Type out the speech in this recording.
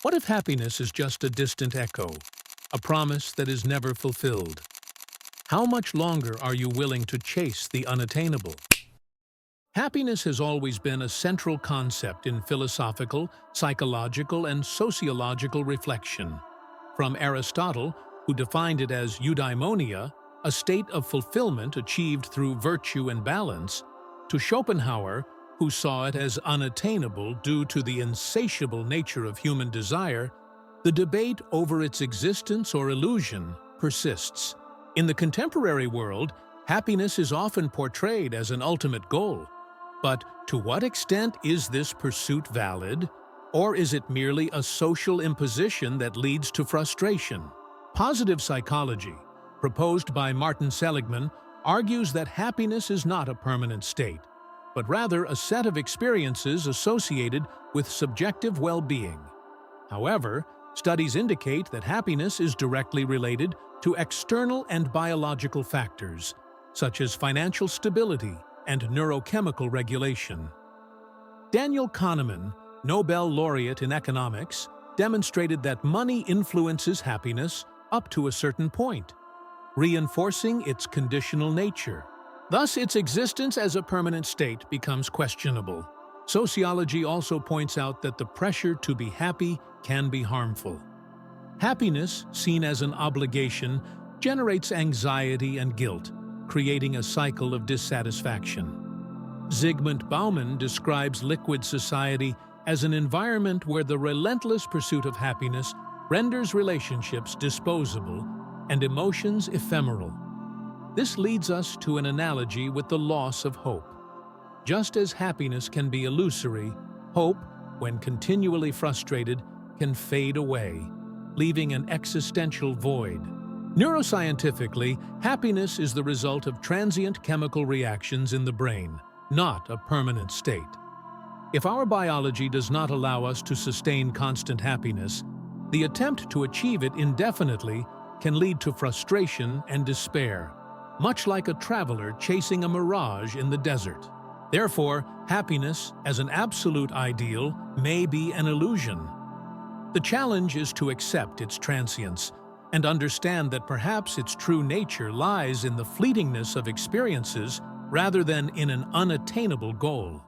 What if happiness is just a distant echo, a promise that is never fulfilled? How much longer are you willing to chase the unattainable? Happiness has always been a central concept in philosophical, psychological, and sociological reflection. From Aristotle, who defined it as eudaimonia, a state of fulfillment achieved through virtue and balance, to Schopenhauer, who saw it as unattainable due to the insatiable nature of human desire, the debate over its existence or illusion persists. In the contemporary world, happiness is often portrayed as an ultimate goal. But to what extent is this pursuit valid, or is it merely a social imposition that leads to frustration? Positive psychology, proposed by Martin Seligman, argues that happiness is not a permanent state, but rather a set of experiences associated with subjective well-being. However, studies indicate that happiness is directly related to external and biological factors, such as financial stability and neurochemical regulation. Daniel Kahneman, Nobel laureate in economics, demonstrated that money influences happiness up to a certain point, reinforcing its conditional nature. Thus, its existence as a permanent state becomes questionable. Sociology also points out that the pressure to be happy can be harmful. Happiness, seen as an obligation, generates anxiety and guilt, creating a cycle of dissatisfaction. Zygmunt Bauman describes liquid society as an environment where the relentless pursuit of happiness renders relationships disposable and emotions ephemeral. This leads us to an analogy with the loss of hope. Just as happiness can be illusory, hope, when continually frustrated, can fade away, leaving an existential void. Neuroscientifically, happiness is the result of transient chemical reactions in the brain, not a permanent state. If our biology does not allow us to sustain constant happiness, the attempt to achieve it indefinitely can lead to frustration and despair, much like a traveler chasing a mirage in the desert. Therefore, happiness, as an absolute ideal, may be an illusion. The challenge is to accept its transience and understand that perhaps its true nature lies in the fleetingness of experiences rather than in an unattainable goal.